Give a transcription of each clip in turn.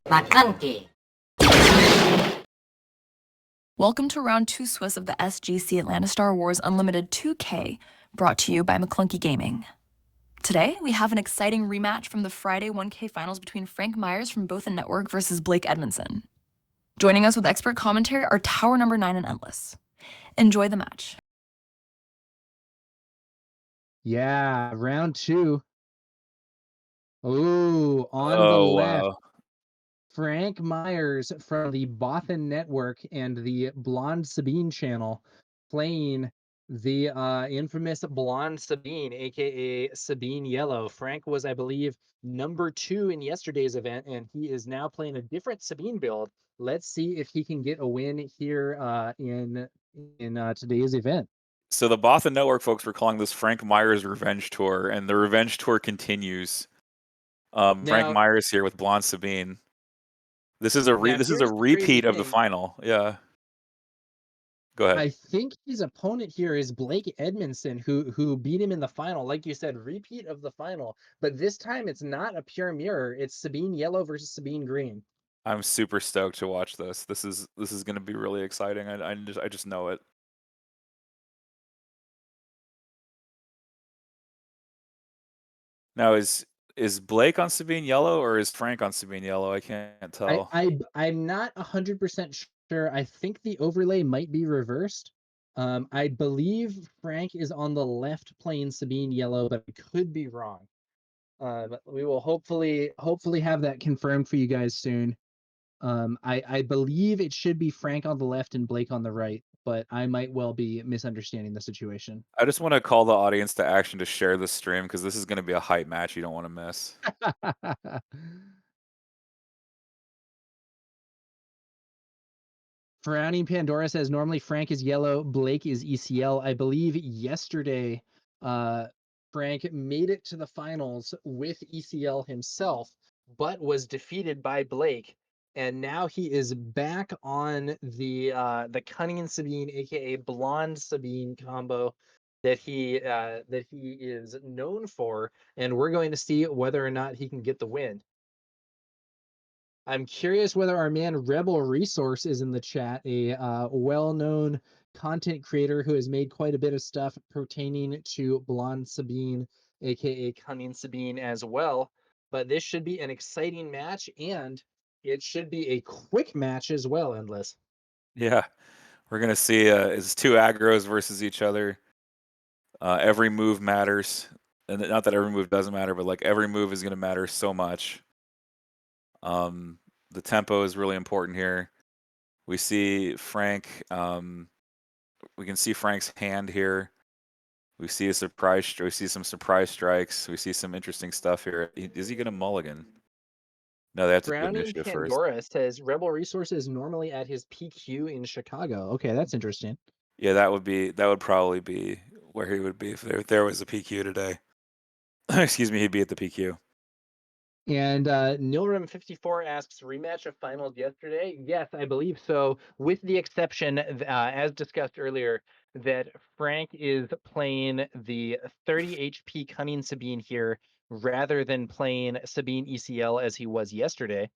Maclunky. Welcome to round 2 Swiss of the SGC Atlanta Star Wars Unlimited 2K, brought to you by Maclunky Gaming. Today, we have an exciting rematch from the Friday 1K finals between Frank Myers from Both Network versus Blake Edmonson. Joining us with expert commentary are Tower Number 9 and Endless. Enjoy the match. Yeah, round 2. Ooh, on the left, Frank Myers from the Bothan Network and the Blonde Sabine channel playing the infamous Blonde Sabine, aka Sabine Yellow. Frank was, I believe, number 2 in yesterday's event, and he is now playing a different Sabine build. Let's see if he can get a win here in today's event. So the Bothan Network folks were calling this Frank Myers Revenge Tour, and the Revenge Tour continues. Frank Myers here with Blonde Sabine. This is a repeat of the final. Yeah. Go ahead. I think his opponent here is Blake Edmonson, who beat him in the final. Like you said, repeat of the final. But this time it's not a pure mirror. It's Sabine Yellow versus Sabine Green. I'm super stoked to watch this. This is going to be really exciting. I just know it. Now is Blake on Sabine Yellow or is Frank on Sabine Yellow? I can't tell. I'm not 100% sure. I think the overlay might be reversed. I believe Frank is on the left playing Sabine Yellow, but I could be wrong. But we will hopefully have that confirmed for you guys soon. I believe it should be Frank on the left and Blake on the right, but I might well be misunderstanding the situation. I just want to call the audience to action to share the stream because this is going to be a hype match you don't want to miss. Frowning Pandora says normally Frank is yellow, Blake is ECL. I believe yesterday Frank made it to the finals with ECL himself, but was defeated by Blake. And now he is back on the Cunning Sabine, aka Blonde Sabine combo that he is known for, and we're going to see whether or not he can get the win. I'm curious whether our man Rebel Resource is in the chat, a well-known content creator who has made quite a bit of stuff pertaining to Blonde Sabine, aka Cunning Sabine as well. But this should be an exciting match, and it should be a quick match as well, Endless. Yeah, we're gonna see it's 2 aggros versus each other. Every move matters, and not that every move doesn't matter, but like every move is gonna matter so much. The tempo is really important here. We see Frank. We can see Frank's hand here. We see we see some surprise strikes. We see some interesting stuff here. Is he gonna mulligan? No, they have to do initiative first. Pandora says Rebel Resource is normally at his PQ in Chicago. Okay, that's interesting. Yeah, that would probably be where he would be if there was a PQ today. Excuse me, he'd be at the PQ. And Nilrim54 asks, rematch of finals yesterday? Yes, I believe so, with the exception, as discussed earlier, that Frank is playing the 30 HP Cunning Sabine here rather than playing Sabine ECL as he was yesterday.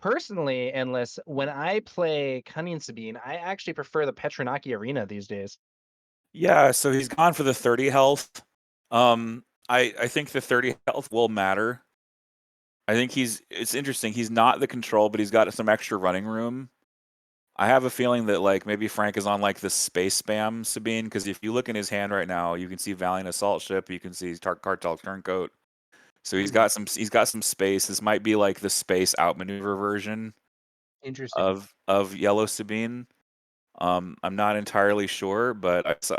Personally, Endless, when I play Cunning Sabine, I actually prefer the Petronaki Arena these days. Yeah, so he's gone for the 30 health. I think the 30 health will matter. I think it's interesting. He's not the control, but he's got some extra running room. I have a feeling that like maybe Frank is on like the space spam Sabine, because if you look in his hand right now, you can see Valiant Assault Ship, you can see Cartel Turncoat. So he's got some space. This might be like the space outmaneuver version of Yellow Sabine. I'm not entirely sure, but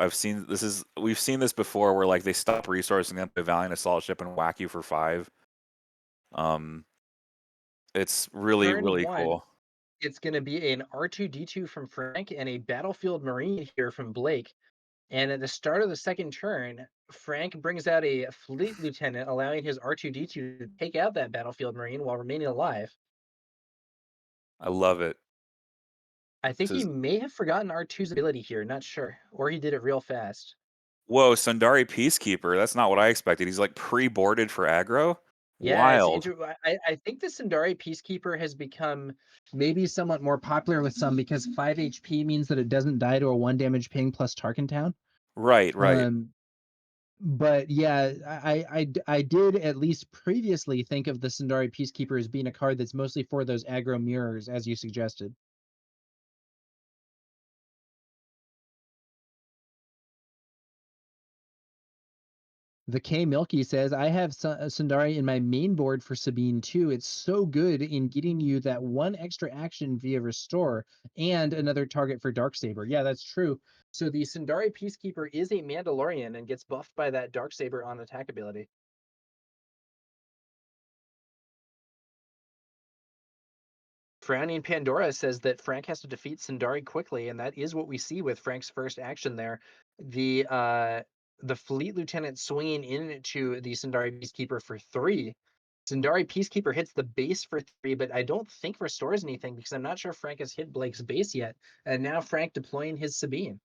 we've seen this before where like they stop resourcing them to Valiant Assault Ship and whack you for 5. It's really cool. It's going to be an R2-D2 from Frank and a Battlefield Marine here from Blake. And at the start of the second turn, Frank brings out a Fleet Lieutenant, allowing his R2-D2 to take out that Battlefield Marine while remaining alive. I love it. I think he may have forgotten R2's ability here, not sure. Or he did it real fast. Whoa, Sundari Peacekeeper. That's not what I expected. He's like pre-boarded for aggro? Yeah, Wild. I think the Sundari Peacekeeper has become maybe somewhat more popular with some because 5 HP means that it doesn't die to a 1 damage ping plus Tarkin Town. Right, right. Um, but yeah, I did at least previously think of the Sundari Peacekeeper as being a card that's mostly for those aggro mirrors, as you suggested. The K Milky says, I have Sundari in my main board for Sabine too. It's so good in getting you that one extra action via restore and another target for Darksaber. Yeah, that's true. So the Sundari Peacekeeper is a Mandalorian and gets buffed by that Darksaber on attack ability. Frowning Pandora says that Frank has to defeat Sundari quickly, and that is what we see with Frank's first action there. The Fleet Lieutenant swinging into the Sundari Peacekeeper for 3. Sundari Peacekeeper hits the base for 3, but I don't think restores anything because I'm not sure Frank has hit Blake's base yet. And now Frank deploying his Sabine.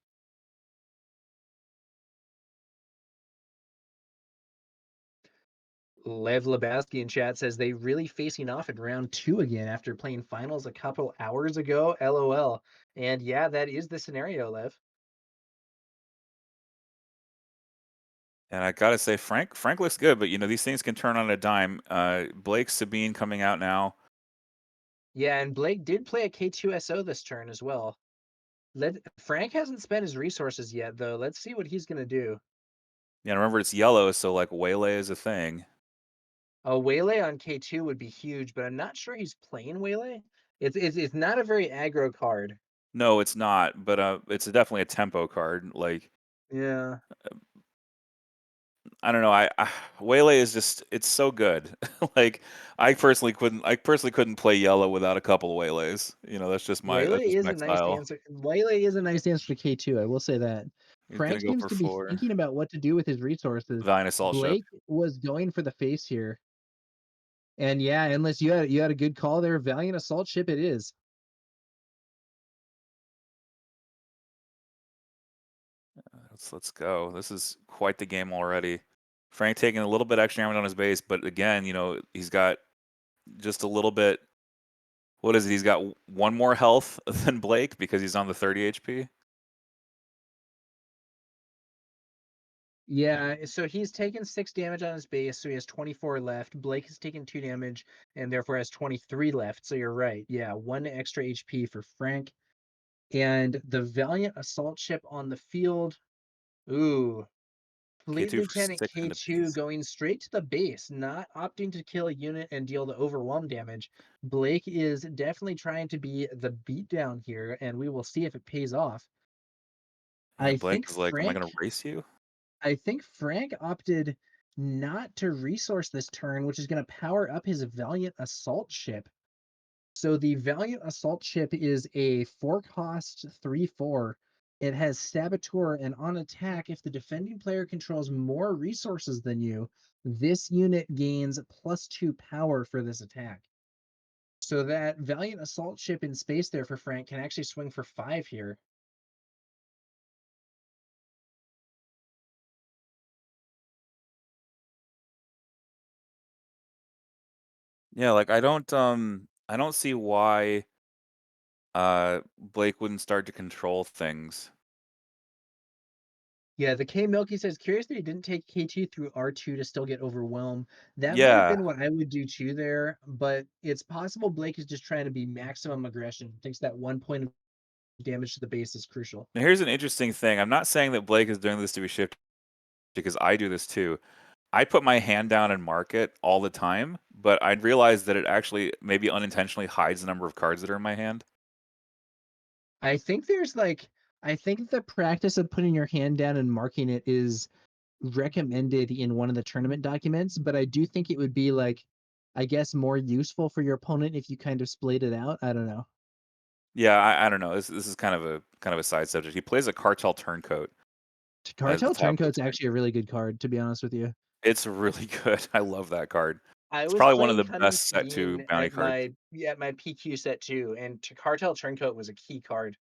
Lev Lebowski in chat says they really facing off in round 2 again after playing finals a couple hours ago. LOL. And yeah, that is the scenario, Lev. And I gotta say, Frank looks good, but these things can turn on a dime. Blake Sabine coming out now. Yeah, and Blake did play a K2SO this turn as well. Frank hasn't spent his resources yet, though. Let's see what he's gonna do. Yeah, remember it's yellow, so like Waylay is a thing. A Waylay on K2 would be huge, but I'm not sure he's playing Waylay. It's not a very aggro card. No, it's not, but it's definitely a tempo card. Like, Yeah. I don't know. Waylay is just—it's so good. Like, I personally couldn't play yellow without a couple of Waylays. That's just my that's Waylay just is my a nice style. answer. Waylay is a nice answer to K2, I will say that. He's gonna Frank go seems for to be 4. thinking about what to do with his resources. Valiant Assault Ship. Blake was going for the face here. And yeah, unless you had a good call there, Valiant Assault Ship it is. Let's go. This is quite the game already. Frank taking a little bit extra damage on his base, but again, he's got just a little bit. What is it? He's got 1 more health than Blake because he's on the 30 HP. Yeah, so he's taken 6 damage on his base, so he has 24 left. Blake has taken 2 damage and therefore has 23 left. So you're right. Yeah, 1 extra HP for Frank. And the Valiant Assault Ship on the field. Ooh. Fleet K2 for Lieutenant 6 and a K2 piece. going straight to the base, not opting to kill a unit and deal the overwhelm damage. Blake is definitely trying to be the beatdown here, and we will see if it pays off. Yeah, I Blake think is like, am I Frank gonna race you? I think Frank opted not to resource this turn, which is going to power up his Valiant Assault Ship. So the Valiant Assault Ship is a 4-cost 3/4. It has Saboteur, and on attack, if the defending player controls more resources than you, this unit gains +2 power for this attack. So that Valiant Assault Ship in space there for Frank can actually swing for 5 here. Yeah, like I don't see why Blake wouldn't start to control things. Yeah, the K Milky says, curious that he didn't take K2 through R2 to still get overwhelmed. That might have Yeah. been what I would do too there, but it's possible Blake is just trying to be maximum aggression. Thinks that 1 point of damage to the base is crucial. Now here's an interesting thing. I'm not saying that Blake is doing this to be shifty because I do this too. I put my hand down and mark it all the time, but I'd realize that it actually maybe unintentionally hides the number of cards that are in my hand. I think I think the practice of putting your hand down and marking it is recommended in one of the tournament documents, but I do think it would be I guess more useful for your opponent if you kind of splayed it out. I don't know. Yeah, I don't know. This is kind of a side subject. He plays a Cartel Turncoat as the Cartel top of his Turncoat's deck. actually a really good card, to be honest with you. It's really good. I love that card. I It's was probably one of playing the Cunning best set 2 Sabine bounty at cards. my PQ set too, and Cartel Turncoat was a key card.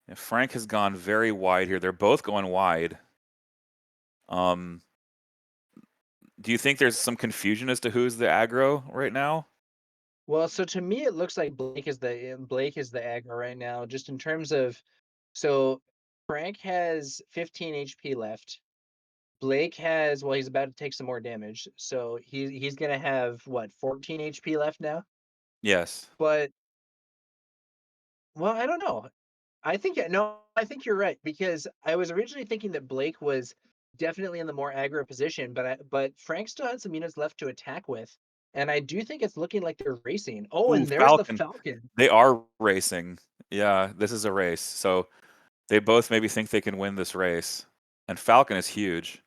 Yeah, Frank has gone very wide here. They're both going wide. Do you think there's some confusion as to who's the aggro right now? Well, so to me, it looks like Blake is the aggro right now, just in terms of so Frank has 15 HP left. Blake has well, he's about to take some more damage, so he's gonna have what 14 HP left now. Yes. But well, I don't know. I think no, I think you're right because I was originally thinking that Blake was definitely in the more aggro position, but Frank still had some units left to attack with, and I do think it's looking like they're racing. Oh, Ooh, and there's the Falcon. Falcon. They are racing. Yeah, this is a race. So they both maybe think they can win this race. And Falcon is huge.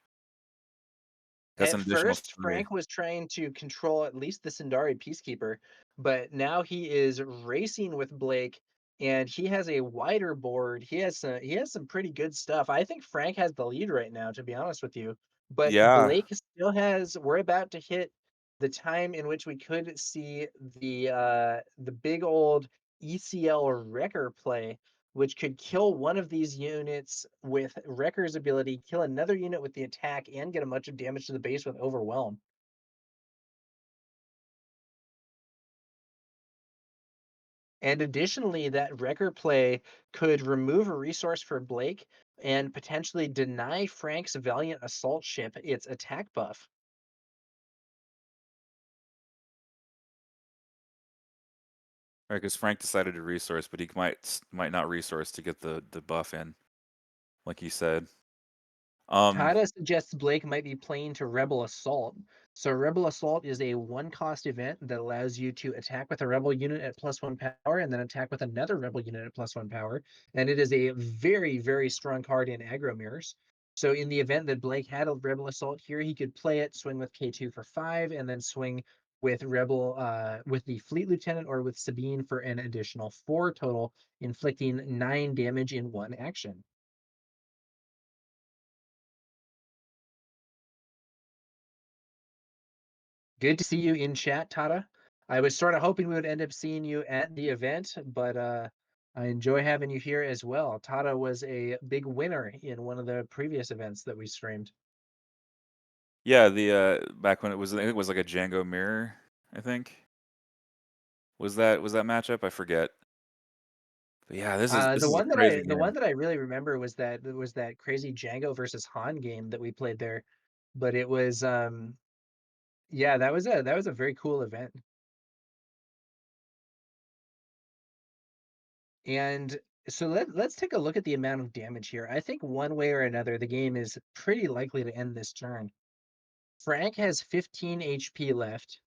That's At an additional first, 3. Frank was trying to control at least the Sindari Peacekeeper, but now he is racing with Blake, and he has a wider board. He has some pretty good stuff. I think Frank has the lead right now, to be honest with you. But Yeah. Blake still has. We're about to hit the time in which we could see the big old ECL Wrecker play, which could kill one of these units with Wrecker's ability, kill another unit with the attack, and get a bunch of damage to the base with Overwhelm. And additionally, that Wrecker play could remove a resource for Blake and potentially deny Frank's Valiant Assault Ship its attack buff. Right, because Frank decided to resource, but he might not resource to get the buff in, like you said. Tada suggests Blake might be playing to Rebel Assault. So Rebel Assault is a one-cost event that allows you to attack with a Rebel unit at +1 power and then attack with another Rebel unit at +1 power. And it is a very, very strong card in aggro mirrors. So in the event that Blake had a Rebel Assault here, he could play it, swing with K2 for 5, and then swing with with the Fleet Lieutenant or with Sabine for an additional 4 total, inflicting 9 damage in one action. Good to see you in chat, Tata. I was sort of hoping we would end up seeing you at the event, but I enjoy having you here as well. Tata was a big winner in one of the previous events that we streamed. Yeah, the back when I think it was like a Django mirror, I think. Was that matchup? I forget. But yeah, this The is a one that crazy I the one game. that I really remember was that crazy Django versus Han game that we played there. But it was yeah, that was a very cool event. And so let's take a look at the amount of damage here. I think one way or another, the game is pretty likely to end this turn. Frank has 15 HP left,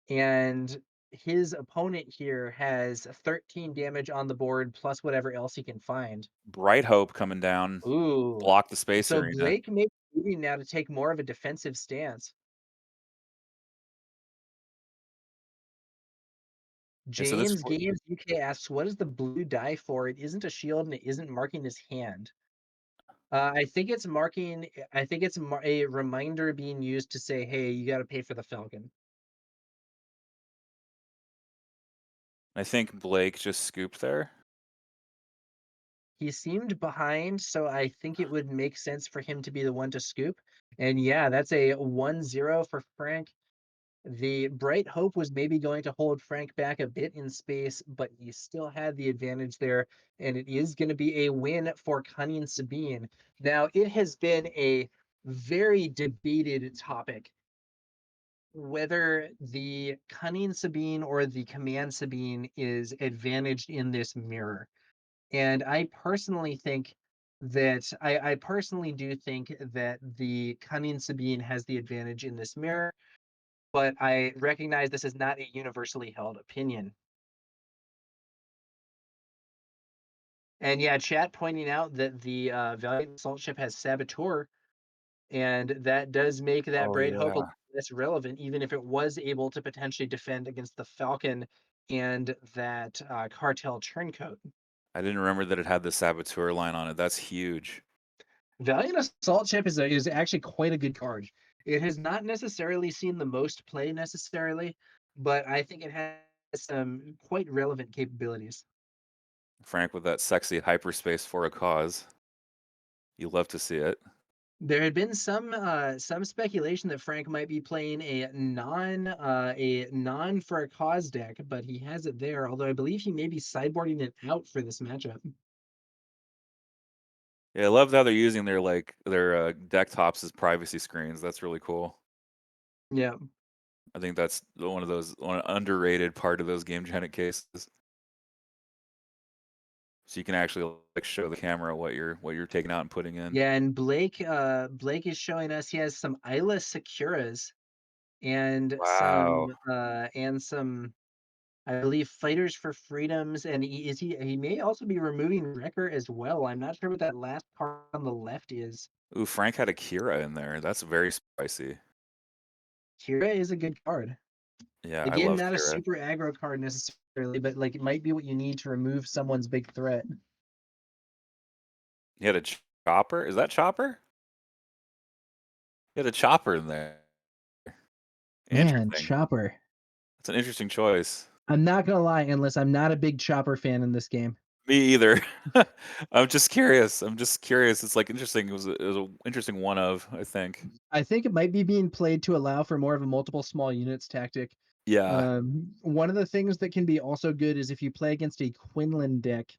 and his opponent here has 13 damage on the board plus whatever else he can find. Bright Hope coming down, Ooh. block the space So arena. Blake may be moving now to take more of a defensive stance. Yeah, so this James Games UK asks, what is the blue die for? It isn't a shield and it isn't marking his hand. I think it's marking. I think it's a reminder being used to say, "Hey, you got to pay for the Falcon." I think Blake just scooped there. He seemed behind, so I think it would make sense for him to be the one to scoop. And yeah, that's a 1-0 for Frank. The Bright Hope was maybe going to hold Frank back a bit in space, but he still had the advantage there, and it is going to be a win for Cunning Sabine. Now, it has been a very debated topic whether the Cunning Sabine or the Command Sabine is advantaged in this mirror. And I personally do think that the Cunning Sabine has the advantage in this mirror, but I recognize this is not a universally held opinion. And yeah, chat pointing out that the Valiant Assault Ship has Saboteur, and that does make that Oh Bright Hope a yeah. little less relevant, even if it was able to potentially defend against the Falcon and that Cartel Turncoat. I didn't remember that it had the Saboteur line on it. That's huge. Valiant Assault Ship is actually quite a good card. It has not necessarily seen the most play necessarily, but I think it has some quite relevant capabilities. Frank with that sexy hyperspace for a cause. You love to see it. There had been some speculation that Frank might be playing a non for a cause deck, but he has it there. Although I believe he may be sideboarding it out for this matchup. Yeah, I love how they're using their deck tops as privacy screens. That's really cool. Yeah. I think that's one underrated part of those game Janet cases. So you can actually like show the camera what you're taking out and putting in. Yeah, and Blake is showing us he has some Isla Securas and Wow. some I believe Fighters for Freedoms, and he may also be removing Wrecker as well. I'm not sure what that last card on the left is. Ooh, Frank had a qi'ra in there. That's very spicy. Kira is a good card. Yeah, I Again, love not a qi'ra. super aggro card necessarily, but like it might be what you need to remove someone's big threat. He had a chopper. Is that chopper? He had a chopper in there. Man, Interesting. Chopper. That's an interesting choice. I'm not gonna lie, unless I'm not a big Chopper fan in this game. Me either. I'm just curious. It's like interesting. It was an interesting one of, I think. I think it might be being played to allow for more of a multiple small units tactic. Yeah. One of the things that can be also good is if you play against a Quinlan deck,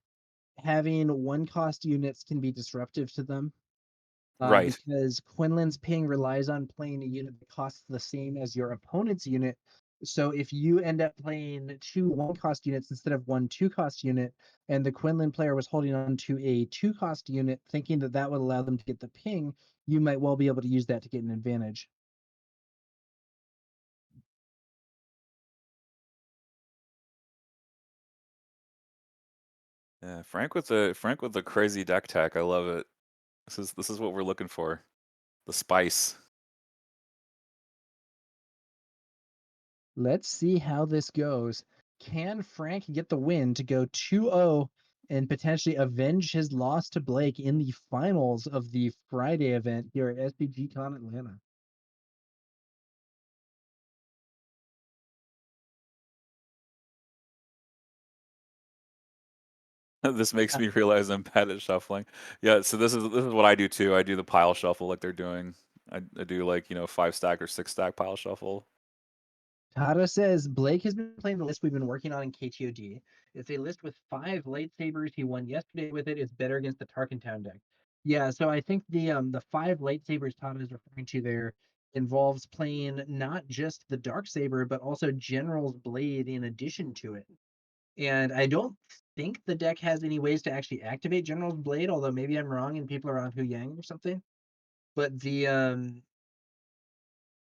having one cost units can be disruptive to them. Right. Because Quinlan's ping relies on playing a unit that costs the same as your opponent's unit. So if you end up playing two one-cost units instead of one two-cost unit, and the Quinlan player was holding on to a two-cost unit, thinking that that would allow them to get the ping, you might well be able to use that to get an advantage. Yeah. Frank with the crazy deck tech. I love it. This is what we're looking for. The spice. Let's see how this goes. Can Frank get the win to go 2-0 and potentially avenge his loss to Blake in the finals of the Friday event here at SCG Con Atlanta? This makes me realize I'm bad at shuffling. Yeah, so this is what I do too. I do the pile shuffle like they're doing. I do like, 5 stack or 6 stack pile shuffle. Tata says Blake has been playing the list we've been working on in KTOD. It's a list with 5 lightsabers. He won yesterday with it. It's better against the Tarkentown deck. Yeah, so I think the 5 lightsabers Tata is referring to there involves playing not just the dark saber but also General's Blade in addition to it. And I don't think the deck has any ways to actually activate General's Blade, although maybe I'm wrong and people are on Hu Yang or something. But the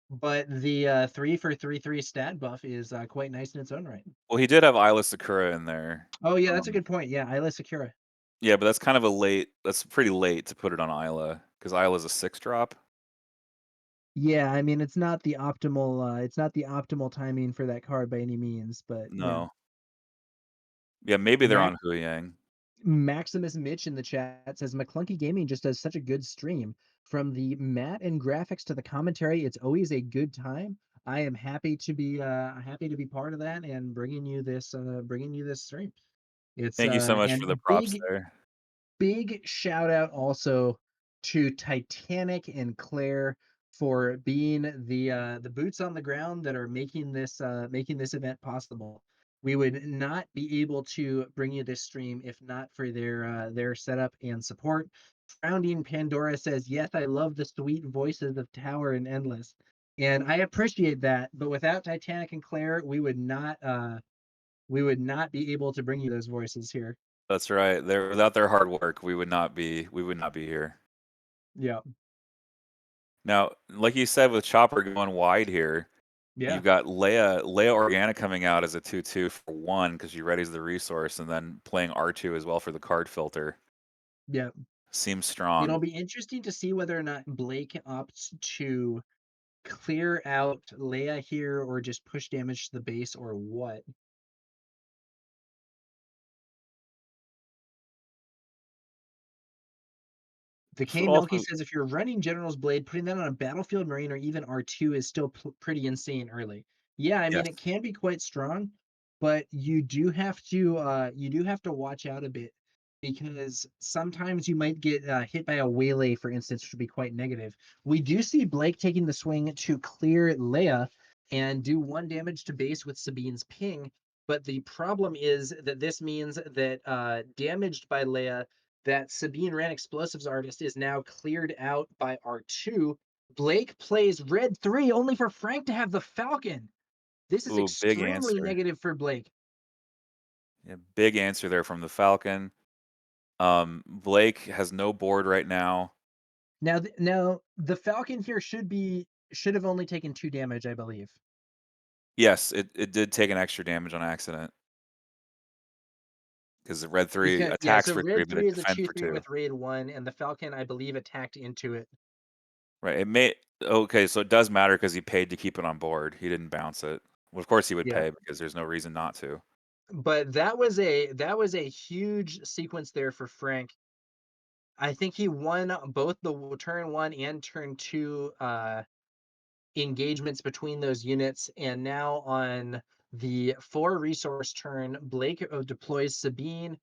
3 for 3/3 stat buff is quite nice in its own right. Well, he did have Isla Sakura in there. Oh yeah, that's a good point. Yeah, Isla Sakura. Yeah, but that's pretty late to put it on Isla because Isla's a 6 drop. Yeah, I mean it's not the optimal timing for that card by any means, but yeah. No. Yeah, maybe they're Mac on Hu Yang. Maximus Mitch in the chat says Maclunky Gaming just does such a good stream. From the mat and graphics to the commentary, it's always a good time. I am happy to be part of that and bringing you this stream. It's Thank you so much and for the props big there. big shout out also to Titanic and Claire for being the boots on the ground that are making this event possible. We would not be able to bring you this stream if not for their setup and support. Founding Pandora says, "Yes, I love the sweet voices of Tower and Endless." And I appreciate that, but without Titanic and Claire, we would not be able to bring you those voices here. That's right. Without their hard work, we would not be here. Yeah. Now, like you said with Chopper going wide here, Yeah. you've got Leia Organic coming out as a 2/2 for 1 because she readies the resource, and then playing R2 as well for the card filter. Yeah. Seems It'll strong. be interesting to see whether or not Blake opts to clear out Leia here or just push damage to the base or what. The So K Milky also, says if you're running General's Blade, putting that on a Battlefield Marine or even R2 is still pretty insane early. Yeah, I mean yes, it can be quite strong, but you do have to watch out a bit because sometimes you might get hit by a waylay, for instance, which would be quite negative. We do see Blake taking the swing to clear Leia and do 1 damage to base with Sabine's ping. But the problem is that this means that damaged by Leia, that Sabine ran explosives artist is now cleared out by R2. Blake plays red 3 only for Frank to have the Falcon. This is Ooh, big extremely answer. negative for Blake. Yeah, big answer there from the Falcon. Blake has no board right now. Now the Falcon here should have only taken 2 damage, I believe. Yes, it did take an extra damage on accident. Because the red 3 Because yeah, attacks so for 3, red but it 3 is a defends for 2/3 2. with raid 1, and the Falcon, I believe, attacked into it. Right. It may okay, so it does matter because he paid to keep it on board. He didn't bounce it. Well, of course he would Yeah. pay because there's no reason not to. But that was a huge sequence there for Frank. I think he won both the turn 1 and turn 2 engagements between those units, and now on the 4 resource turn, Blake deploys Sabine.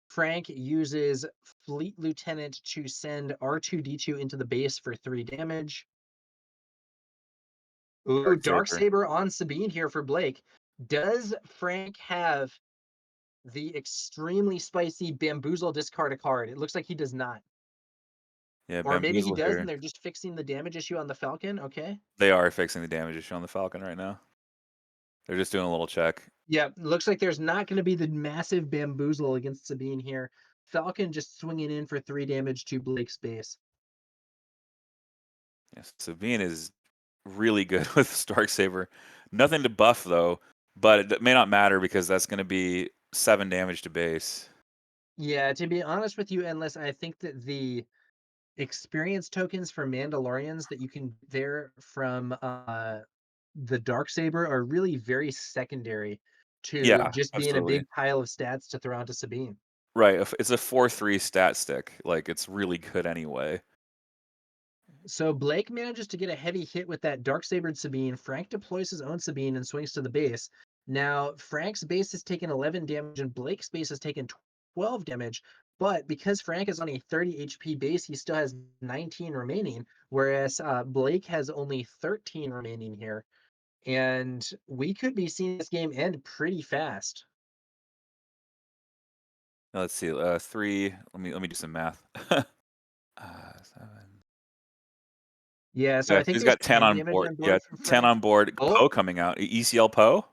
Frank uses Fleet Lieutenant to send R2D2 into the base for 3 damage. Ooh, Darksaber. Darksaber on Sabine here for Blake. Does Frank have the extremely spicy Bamboozle discard a card? It looks like he does not. Yeah, Or maybe he Bamboozle does and here. they're just fixing the damage issue on the Falcon. Okay. They are fixing the damage issue on the Falcon right now. They're just doing a little check. Yeah, looks like there's not going to be the massive Bamboozle against Sabine here. Falcon just swinging in for 3 damage to Blake's base. Yes, Sabine is really good with Darksaber. Nothing to buff though, but it may not matter because that's going to be 7 damage to base. Yeah, to be honest with you, Endless, I think that the experience tokens for Mandalorians that you can there from the Darksaber are really very secondary to Yeah, just being a absolutely. big pile of stats to throw onto Sabine. Right. It's a 4/3 stat stick. Like it's really good anyway. So Blake manages to get a heavy hit with that Darksabered Sabine. Frank deploys his own Sabine and swings to the base. Now, Frank's base has taken 11 damage and Blake's base has taken 12 damage. But because Frank is on a 30 HP base, he still has 19 remaining, whereas Blake has only 13 remaining here. And we could be seeing this game end pretty fast. Let's see. 3. Let me do some math. 7. Yeah, so Yeah, I think he's there's got 10 10 on damage board. on Yeah, board from 10 Frank. on board. Oh, Poe coming out. ECL Poe?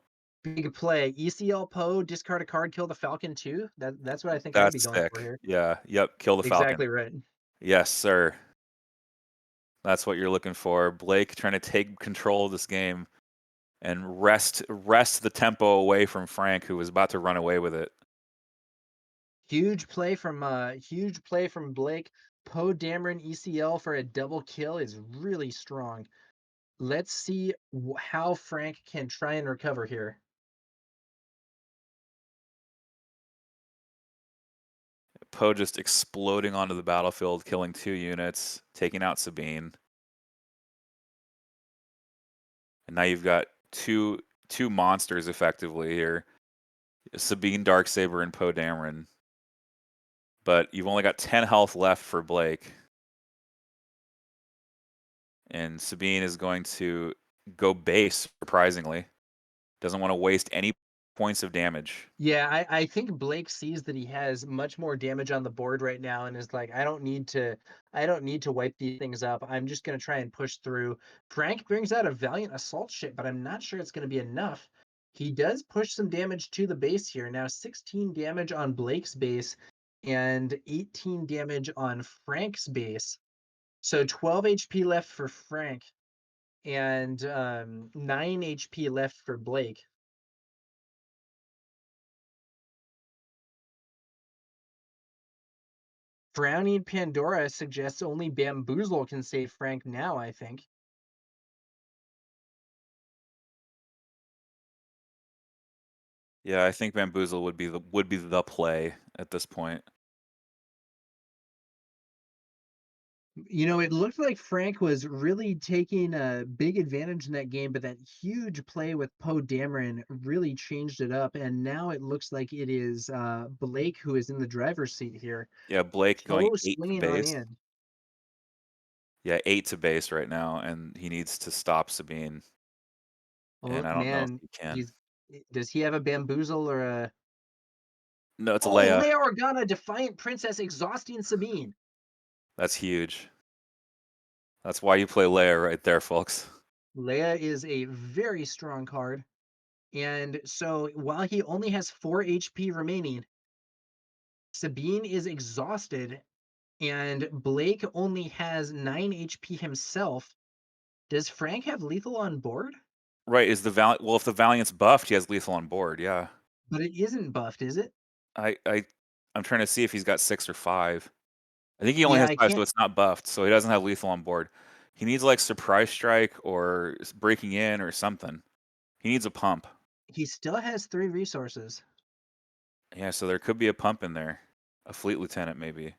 big play. ECL Poe, discard a card, kill the Falcon too. That's what I think I'd be That's going for sick. here. Yeah. Yep. Kill the Falcon. Exactly right. Yes, sir. That's what you're looking for. Blake trying to take control of this game and wrest the tempo away from Frank, who was about to run away with it. Huge play from Blake. Poe Dameron ECL for a double kill is really strong. Let's see how Frank can try and recover here. Poe just exploding onto the battlefield, killing 2 units, taking out Sabine. And now you've got two monsters effectively here. Sabine Darksaber and Poe Dameron. But you've only got 10 health left for Blake. And Sabine is going to go base, surprisingly. Doesn't want to waste any points of damage. Yeah, I think Blake sees that he has much more damage on the board right now and is like, I don't need to wipe these things up. I'm just gonna try and push through. Frank brings out a Valiant Assault ship, but I'm not sure it's gonna be enough. He does push some damage to the base here. Now 16 damage on Blake's base and 18 damage on Frank's base. So 12 HP left for Frank and 9 HP left for Blake. Frowning Pandora suggests only Bamboozle can save Frank now, I think. Yeah, I think Bamboozle would be the play at this point. You know, it looked like Frank was really taking a big advantage in that game, but that huge play with Poe Dameron really changed it up. And now it looks like it is Blake who is in the driver's seat here. Yeah, Blake going Poe 8 to swinging on base. in. Yeah, 8 to base right now, and he needs to stop Sabine. Oh And I don't know if man, he can. does he have a bamboozle or a No, it's a Oh, Leia. Leia Organa, Defiant Princess exhausting Sabine. That's huge. That's why you play Leia right there, folks. Leia is a very strong card. And so while he only has 4 HP remaining, Sabine is exhausted and Blake only has 9 HP himself. Does Frank have lethal on board? Right, is the well, if the Valiant's buffed, he has lethal on board, yeah. But it isn't buffed, is it? I'm trying to see if he's got 6 or 5. I think he only Yeah, has I 5, so can't. it's not buffed, so he doesn't have lethal on board. He needs, like, Surprise Strike or breaking in or something. He needs a pump. He still has 3 resources. Yeah, so there could be a pump in there. A Fleet Lieutenant, maybe.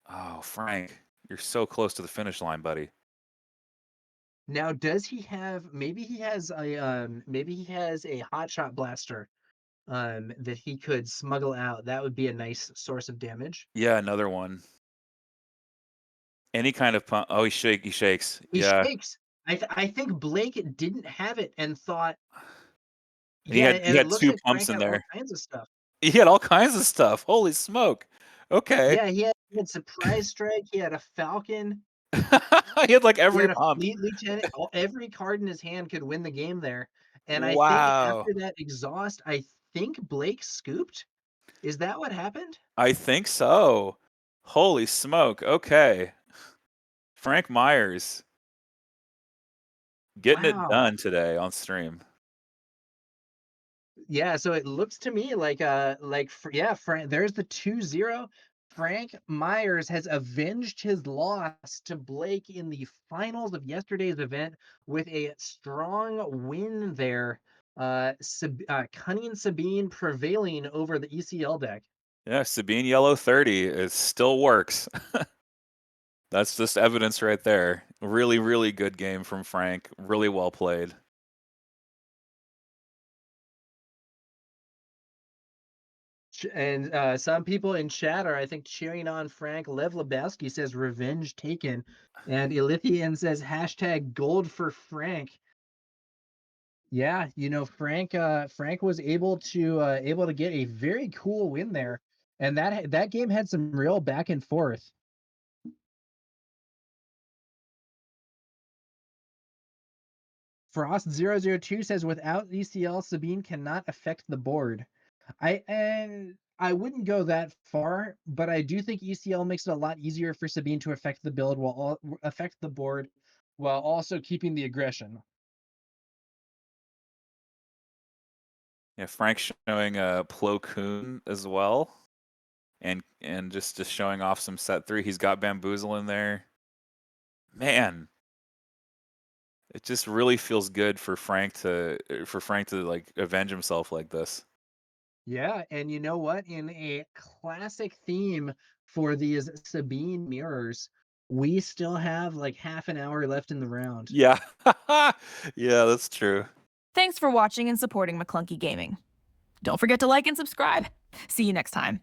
Oh, Frank, you're so close to the finish line, buddy. Now, does he have maybe he has a hotshot blaster that he could smuggle out. That would be a nice source of damage. Yeah, another one. Any kind of pump. Oh, he shakes. He Yeah. shakes. I think Blake didn't have it and thought, And he yeah, had and he it had looks 2 like Frank pumps in had all there. kinds of stuff. He had all kinds of stuff. Holy smoke. Okay. Yeah, he had Surprise Strike, he had a Falcon, He had, like, he every had a pump. Fleet Lieutenant. Every card in his hand could win the game there. And I think Wow. after that exhaust, I think Blake scooped. Is that what happened? I think so. Holy smoke. Okay. Frank Myers getting it Wow. done today on stream. Yeah, so it looks to me like yeah, Frank, there's the 2-0. Frank Myers has avenged his loss to Blake in the finals of yesterday's event with a strong win there. Cunning Sabine prevailing over the ECL deck. Yeah, Sabine Yellow 30. It still works. That's just evidence right there. Really, really good game from Frank. Really well played. And some people in chat are, I think, cheering on Frank. Lev Lebowski says revenge taken. And Elithian says hashtag gold for Frank. Yeah, you know, Frank was able to get a very cool win there, and that game had some real back and forth. Frost002 says without ECL, Sabine cannot affect the board. I wouldn't go that far, but I do think ECL makes it a lot easier for Sabine to affect the build affect the board while also keeping the aggression. Yeah, Frank showing Plo Koon as well. And just showing off some set 3. He's got Bamboozle in there. Man, it just really feels good for Frank to like avenge himself like this. Yeah, and you know what? In a classic theme for these Sabine mirrors, we still have like half an hour left in the round. Yeah. Yeah, that's true. Thanks for watching and supporting Maclunky Gaming. Don't forget to like and subscribe. See you next time.